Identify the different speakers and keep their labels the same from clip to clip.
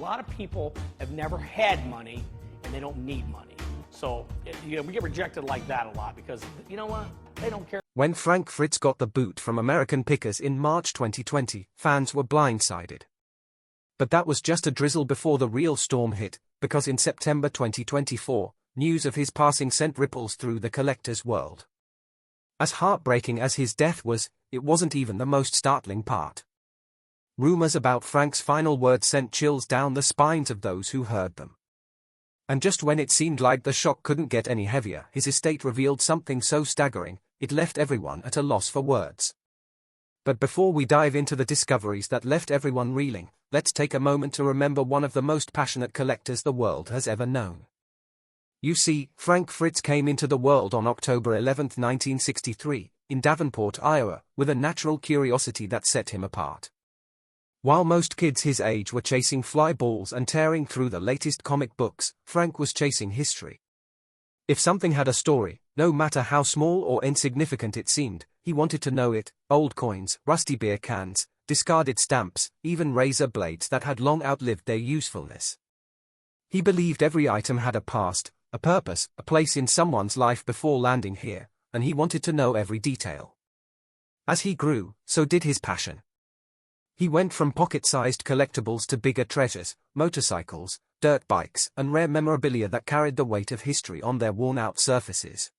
Speaker 1: lot of people have never had money and they don't need money. So we get rejected like that a lot because, you know what, they don't care.
Speaker 2: When Frank Fritz got the boot from American Pickers in March 2020, fans were blindsided. But that was just a drizzle before the real storm hit, because in September 2024, news of his passing sent ripples through the collector's world. As heartbreaking as his death was, it wasn't even the most startling part. Rumors about Frank's final words sent chills down the spines of those who heard them. And just when it seemed like the shock couldn't get any heavier, his estate revealed something so staggering, it left everyone at a loss for words. But before we dive into the discoveries that left everyone reeling, let's take a moment to remember one of the most passionate collectors the world has ever known. You see, Frank Fritz came into the world on October 11, 1963, in Davenport, Iowa, with a natural curiosity that set him apart. While most kids his age were chasing fly balls and tearing through the latest comic books, Frank was chasing history. If something had a story, no matter how small or insignificant it seemed, he wanted to know it. Old coins, rusty beer cans, discarded stamps, even razor blades that had long outlived their usefulness. He believed every item had a past, a purpose, a place in someone's life before landing here, and he wanted to know every detail. As he grew, so did his passion. He went from pocket-sized collectibles to bigger treasures, motorcycles, dirt bikes, and rare memorabilia that carried the weight of history on their worn-out surfaces.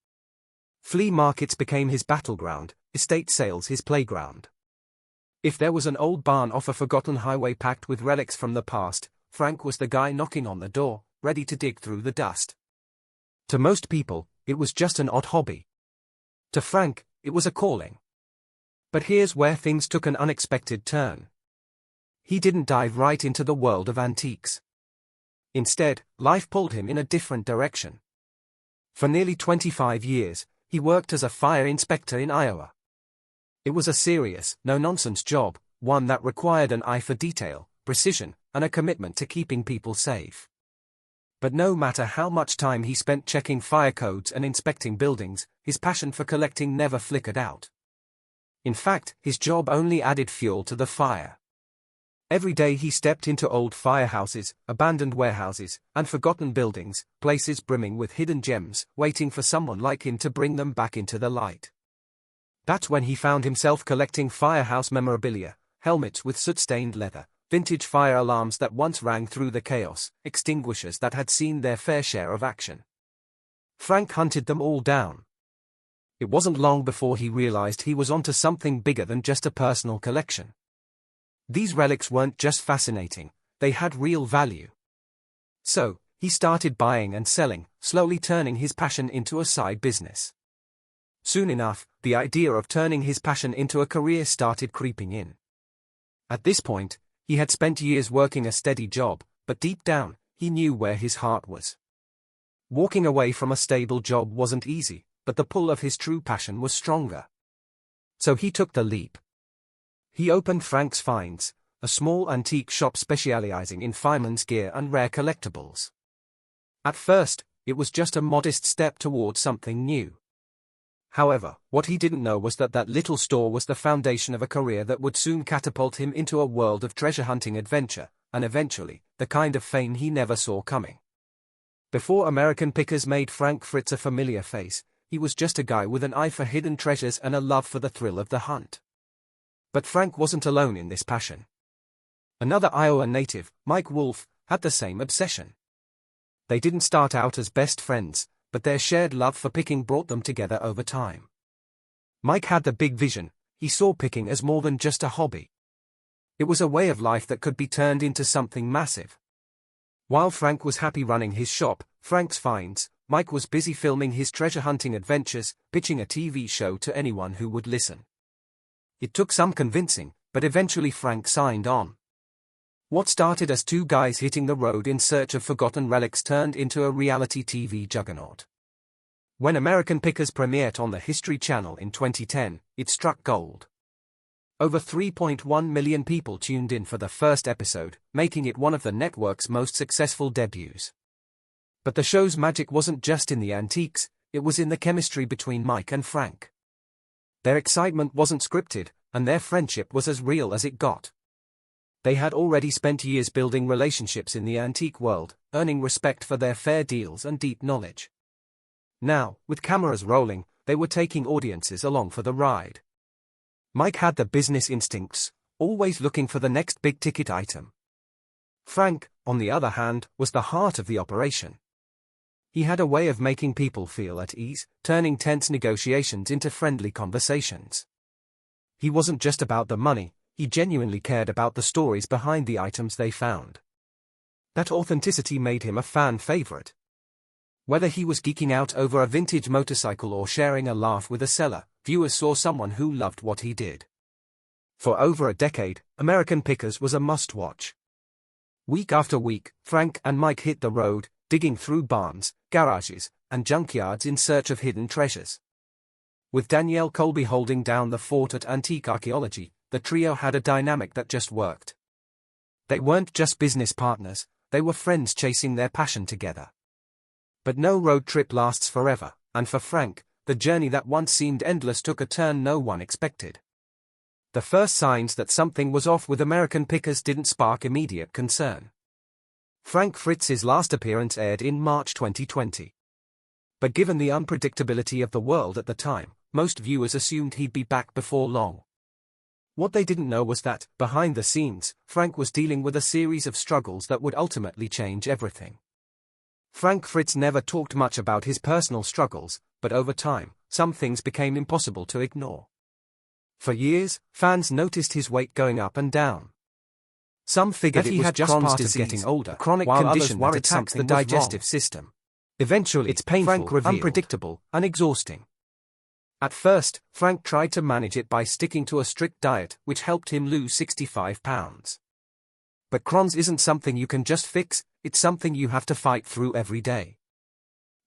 Speaker 2: Flea markets became his battleground, estate sales his playground. If there was an old barn off a forgotten highway packed with relics from the past, Frank was the guy knocking on the door, ready to dig through the dust. To most people, it was just an odd hobby. To Frank, it was a calling. But here's where things took an unexpected turn. He didn't dive right into the world of antiques. Instead, life pulled him in a different direction. For nearly 25 years, he worked as a fire inspector in Iowa. It was a serious, no-nonsense job, one that required an eye for detail, precision, and a commitment to keeping people safe. But no matter how much time he spent checking fire codes and inspecting buildings, his passion for collecting never flickered out. In fact, his job only added fuel to the fire. Every day he stepped into old firehouses, abandoned warehouses, and forgotten buildings, places brimming with hidden gems, waiting for someone like him to bring them back into the light. That's when he found himself collecting firehouse memorabilia, helmets with soot-stained leather, vintage fire alarms that once rang through the chaos, extinguishers that had seen their fair share of action. Frank hunted them all down. It wasn't long before he realized he was onto something bigger than just a personal collection. These relics weren't just fascinating, they had real value. So, he started buying and selling, slowly turning his passion into a side business. Soon enough, the idea of turning his passion into a career started creeping in. At this point, he had spent years working a steady job, but deep down, he knew where his heart was. Walking away from a stable job wasn't easy, but the pull of his true passion was stronger. So he took the leap. He opened Frank's Finds, a small antique shop specializing in fireman's gear and rare collectibles. At first, it was just a modest step towards something new. However, what he didn't know was that that little store was the foundation of a career that would soon catapult him into a world of treasure hunting adventure, and eventually, the kind of fame he never saw coming. Before American Pickers made Frank Fritz a familiar face, he was just a guy with an eye for hidden treasures and a love for the thrill of the hunt. But Frank wasn't alone in this passion. Another Iowa native, Mike Wolf, had the same obsession. They didn't start out as best friends, but their shared love for picking brought them together over time. Mike had the big vision. He saw picking as more than just a hobby. It was a way of life that could be turned into something massive. While Frank was happy running his shop, Frank's Finds, Mike was busy filming his treasure hunting adventures, pitching a TV show to anyone who would listen. It took some convincing, but eventually Frank signed on. What started as two guys hitting the road in search of forgotten relics turned into a reality TV juggernaut. When American Pickers premiered on the History Channel in 2010, it struck gold. Over 3.1 million people tuned in for the first episode, making it one of the network's most successful debuts. But the show's magic wasn't just in the antiques, it was in the chemistry between Mike and Frank. Their excitement wasn't scripted, and their friendship was as real as it got. They had already spent years building relationships in the antique world, earning respect for their fair deals and deep knowledge. Now, with cameras rolling, they were taking audiences along for the ride. Mike had the business instincts, always looking for the next big-ticket item. Frank, on the other hand, was the heart of the operation. He had a way of making people feel at ease, turning tense negotiations into friendly conversations. He wasn't just about the money, he genuinely cared about the stories behind the items they found. That authenticity made him a fan favorite. Whether he was geeking out over a vintage motorcycle or sharing a laugh with a seller, viewers saw someone who loved what he did. For over a decade, American Pickers was a must-watch. Week after week, Frank and Mike hit the road, digging through barns, garages, and junkyards in search of hidden treasures. With Danielle Colby holding down the fort at Antique Archaeology, the trio had a dynamic that just worked. They weren't just business partners, they were friends chasing their passion together. But no road trip lasts forever, and for Frank, the journey that once seemed endless took a turn no one expected. The first signs that something was off with American Pickers didn't spark immediate concern. Frank Fritz's last appearance aired in March 2020. But given the unpredictability of the world at the time, most viewers assumed he'd be back before long. What they didn't know was that, behind the scenes, Frank was dealing with a series of struggles that would ultimately change everything. Frank Fritz never talked much about his personal struggles, but over time, some things became impossible to ignore. For years, fans noticed his weight going up and down. Some figured it was just part of getting older, chronic condition that attacks the digestive system. Eventually, it's painful, unpredictable, and exhausting. At first, Frank tried to manage it by sticking to a strict diet, which helped him lose 65 pounds. But Crohn's isn't something you can just fix, it's something you have to fight through every day.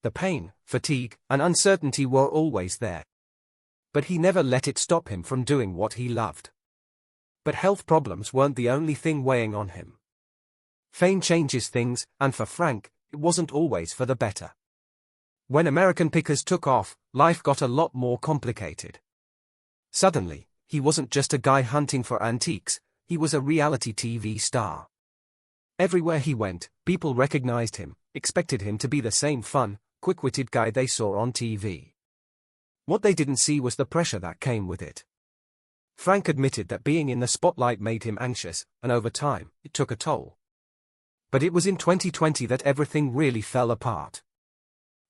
Speaker 2: The pain, fatigue, and uncertainty were always there. But he never let it stop him from doing what he loved. But health problems weren't the only thing weighing on him. Fame changes things, and for Frank, it wasn't always for the better. When American Pickers took off, life got a lot more complicated. Suddenly, he wasn't just a guy hunting for antiques, he was a reality TV star. Everywhere he went, people recognized him, expected him to be the same fun, quick-witted guy they saw on TV. What they didn't see was the pressure that came with it. Frank admitted that being in the spotlight made him anxious, and over time, it took a toll. But it was in 2020 that everything really fell apart.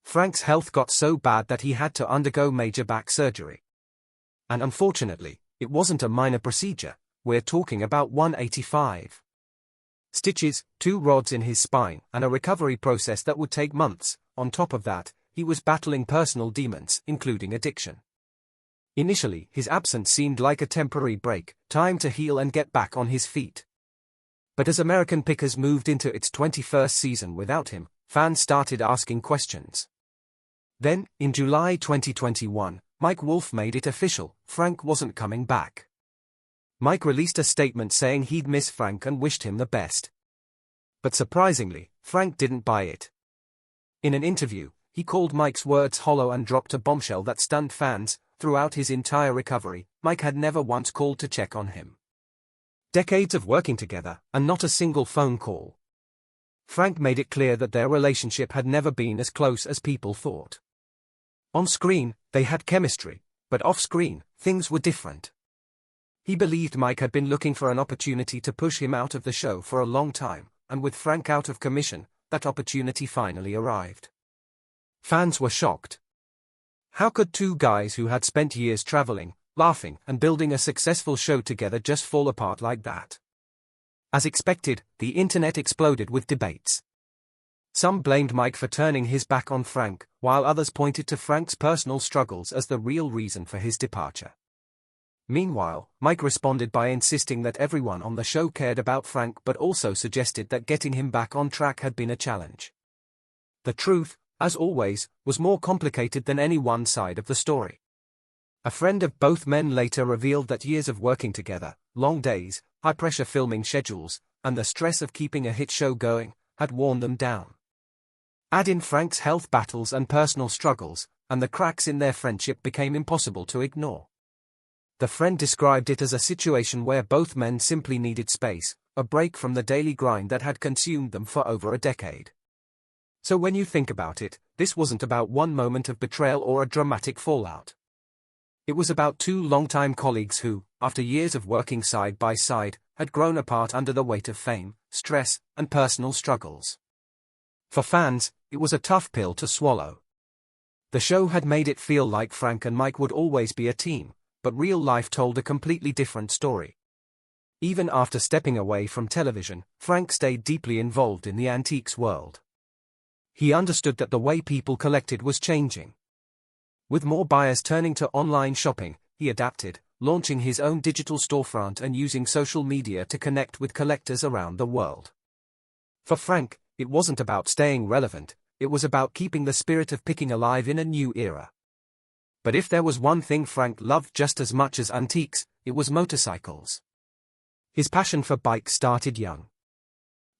Speaker 2: Frank's health got so bad that he had to undergo major back surgery. And unfortunately, it wasn't a minor procedure, we're talking about 185 stitches, 2 rods in his spine, and a recovery process that would take months. On top of that, he was battling personal demons, including addiction. Initially, his absence seemed like a temporary break, time to heal and get back on his feet. But as American Pickers moved into its 21st season without him, fans started asking questions. Then, in July 2021, Mike Wolfe made it official, Frank wasn't coming back. Mike released a statement saying he'd miss Frank and wished him the best. But surprisingly, Frank didn't buy it. In an interview, he called Mike's words hollow and dropped a bombshell that stunned fans. Throughout his entire recovery, Mike had never once called to check on him. Decades of working together, and not a single phone call. Frank made it clear that their relationship had never been as close as people thought. On screen, they had chemistry, but off-screen, things were different. He believed Mike had been looking for an opportunity to push him out of the show for a long time, and with Frank out of commission, that opportunity finally arrived. Fans were shocked. How could two guys who had spent years traveling, laughing, and building a successful show together just fall apart like that? As expected, the internet exploded with debates. Some blamed Mike for turning his back on Frank, while others pointed to Frank's personal struggles as the real reason for his departure. Meanwhile, Mike responded by insisting that everyone on the show cared about Frank but also suggested that getting him back on track had been a challenge. The truth, as always, was more complicated than any one side of the story. A friend of both men later revealed that years of working together, long days, high-pressure filming schedules, and the stress of keeping a hit show going, had worn them down. Add in Frank's health battles and personal struggles, and the cracks in their friendship became impossible to ignore. The friend described it as a situation where both men simply needed space, a break from the daily grind that had consumed them for over a decade. So when you think about it, this wasn't about one moment of betrayal or a dramatic fallout. It was about two longtime colleagues who, after years of working side by side, had grown apart under the weight of fame, stress, and personal struggles. For fans, it was a tough pill to swallow. The show had made it feel like Frank and Mike would always be a team, but real life told a completely different story. Even after stepping away from television, Frank stayed deeply involved in the antiques world. He understood that the way people collected was changing. With more buyers turning to online shopping, he adapted, launching his own digital storefront and using social media to connect with collectors around the world. For Frank, it wasn't about staying relevant, it was about keeping the spirit of picking alive in a new era. But if there was one thing Frank loved just as much as antiques, it was motorcycles. His passion for bikes started young.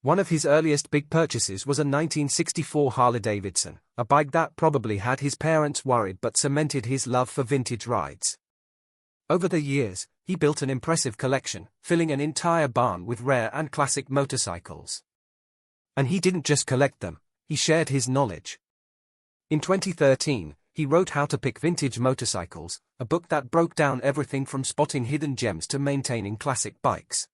Speaker 2: One of his earliest big purchases was a 1964 Harley-Davidson, a bike that probably had his parents worried but cemented his love for vintage rides. Over the years, he built an impressive collection, filling an entire barn with rare and classic motorcycles. And he didn't just collect them, he shared his knowledge. In 2013, he wrote How to Pick Vintage Motorcycles, a book that broke down everything from spotting hidden gems to maintaining classic bikes.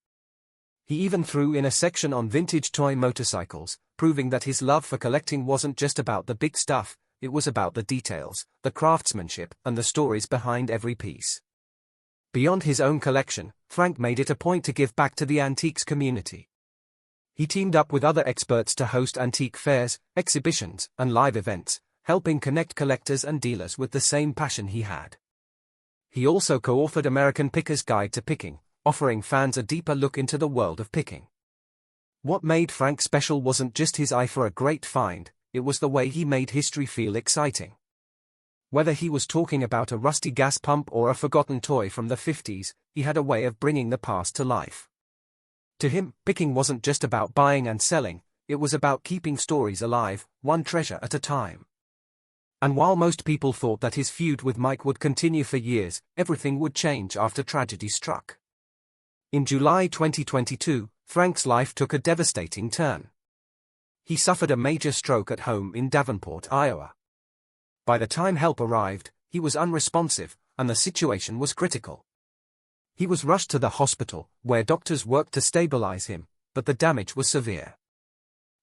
Speaker 2: He even threw in a section on vintage toy motorcycles, proving that his love for collecting wasn't just about the big stuff, it was about the details, the craftsmanship, and the stories behind every piece. Beyond his own collection, Frank made it a point to give back to the antiques community. He teamed up with other experts to host antique fairs, exhibitions, and live events, helping connect collectors and dealers with the same passion he had. He also co-authored American Picker's Guide to Picking, offering fans a deeper look into the world of picking. What made Frank special wasn't just his eye for a great find, it was the way he made history feel exciting. Whether he was talking about a rusty gas pump or a forgotten toy from the 50s, he had a way of bringing the past to life. To him, picking wasn't just about buying and selling, it was about keeping stories alive, one treasure at a time. And while most people thought that his feud with Mike would continue for years, everything would change after tragedy struck. In July 2022, Frank's life took a devastating turn. He suffered a major stroke at home in Davenport, Iowa. By the time help arrived, he was unresponsive, and the situation was critical. He was rushed to the hospital, where doctors worked to stabilize him, but the damage was severe.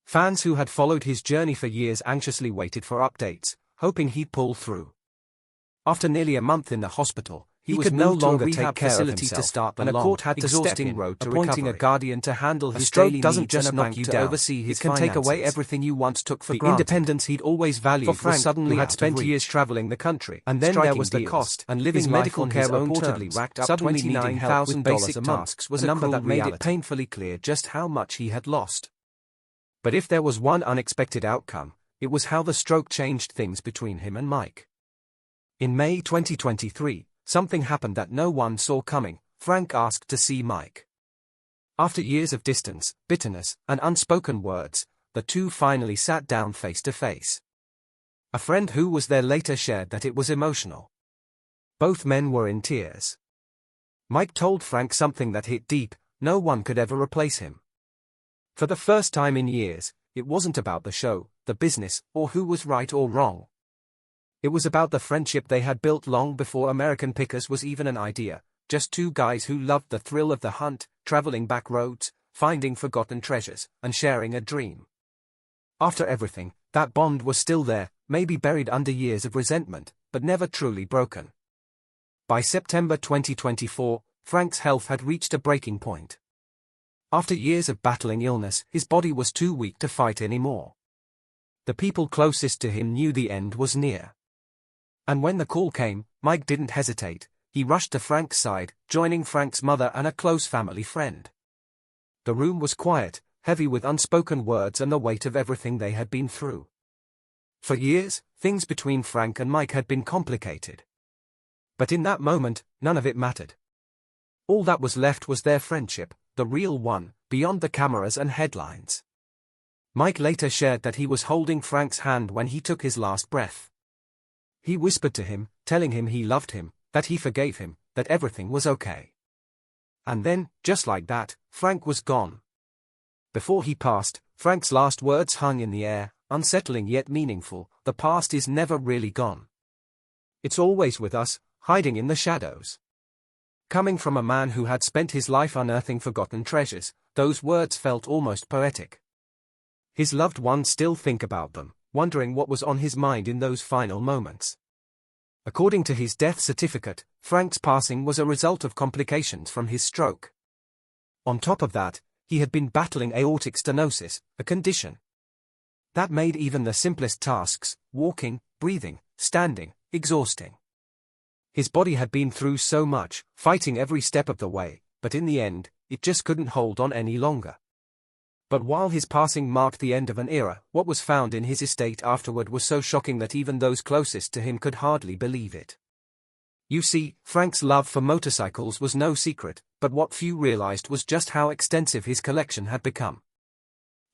Speaker 2: Fans who had followed his journey for years anxiously waited for updates, hoping he'd pull through. After nearly a month in the hospital, he could no longer take care of himself, and a court had to step in, appointing a guardian to handle his daily needs and a bank to oversee his finances. It can take away everything you once took for granted. The independence he'd always valued was suddenly had spent years traveling the country, and then there was the cost, and living his medical care reportedly racked up $29,000 a month, was a number that made it painfully clear just how much he had lost. But if there was one unexpected outcome, it was how the stroke changed things between him and Mike. In May 2023, something happened that no one saw coming. Frank asked to see Mike. After years of distance, bitterness, and unspoken words, the two finally sat down face to face. A friend who was there later shared that it was emotional. Both men were in tears. Mike told Frank something that hit deep: no one could ever replace him. For the first time in years, it wasn't about the show, the business, or who was right or wrong. It was about the friendship they had built long before American Pickers was even an idea, just two guys who loved the thrill of the hunt, traveling back roads, finding forgotten treasures, and sharing a dream. After everything, that bond was still there, maybe buried under years of resentment, but never truly broken. By September 2024, Frank's health had reached a breaking point. After years of battling illness, his body was too weak to fight anymore. The people closest to him knew the end was near. And when the call came, Mike didn't hesitate. He rushed to Frank's side, joining Frank's mother and a close family friend. The room was quiet, heavy with unspoken words and the weight of everything they had been through. For years, things between Frank and Mike had been complicated. But in that moment, none of it mattered. All that was left was their friendship, the real one, beyond the cameras and headlines. Mike later shared that he was holding Frank's hand when he took his last breath. He whispered to him, telling him he loved him, that he forgave him, that everything was okay. And then, just like that, Frank was gone, Before he passed, Frank's last words hung in the air, unsettling yet meaningful: the past is never really gone. It's always with us, hiding in the shadows. Coming from a man who had spent his life unearthing forgotten treasures, those words felt almost poetic. His loved ones still think about them, wondering what was on his mind in those final moments. According to his death certificate, Frank's passing was a result of complications from his stroke. On top of that, he had been battling aortic stenosis, a condition that made even the simplest tasks, walking, breathing, standing, exhausting. His body had been through so much, fighting every step of the way, but in the end, it just couldn't hold on any longer. But while his passing marked the end of an era, what was found in his estate afterward was so shocking that even those closest to him could hardly believe it. You see, Frank's love for motorcycles was no secret, but what few realized was just how extensive his collection had become.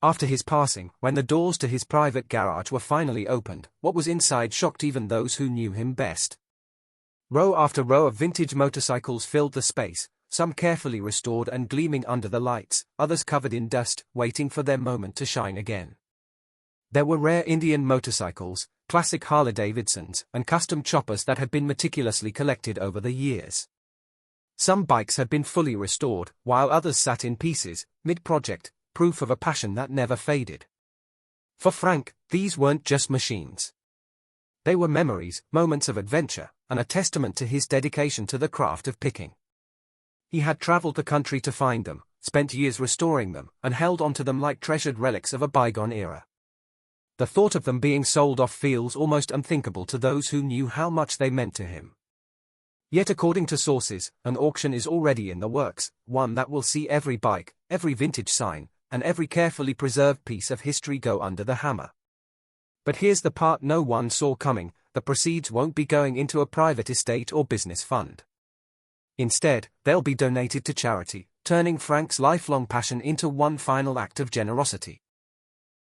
Speaker 2: After his passing, when the doors to his private garage were finally opened, what was inside shocked even those who knew him best. Row after row of vintage motorcycles filled the space, some carefully restored and gleaming under the lights, others covered in dust, waiting for their moment to shine again. There were rare Indian motorcycles, classic Harley-Davidsons, and custom choppers that had been meticulously collected over the years. Some bikes had been fully restored, while others sat in pieces, mid-project, proof of a passion that never faded. For Frank, these weren't just machines. They were memories, moments of adventure, and a testament to his dedication to the craft of picking. He had traveled the country to find them, spent years restoring them, and held onto them like treasured relics of a bygone era. The thought of them being sold off feels almost unthinkable to those who knew how much they meant to him. Yet according to sources, an auction is already in the works, one that will see every bike, every vintage sign, and every carefully preserved piece of history go under the hammer. But here's the part no one saw coming: the proceeds won't be going into a private estate or business fund. Instead, they'll be donated to charity, turning Frank's lifelong passion into one final act of generosity.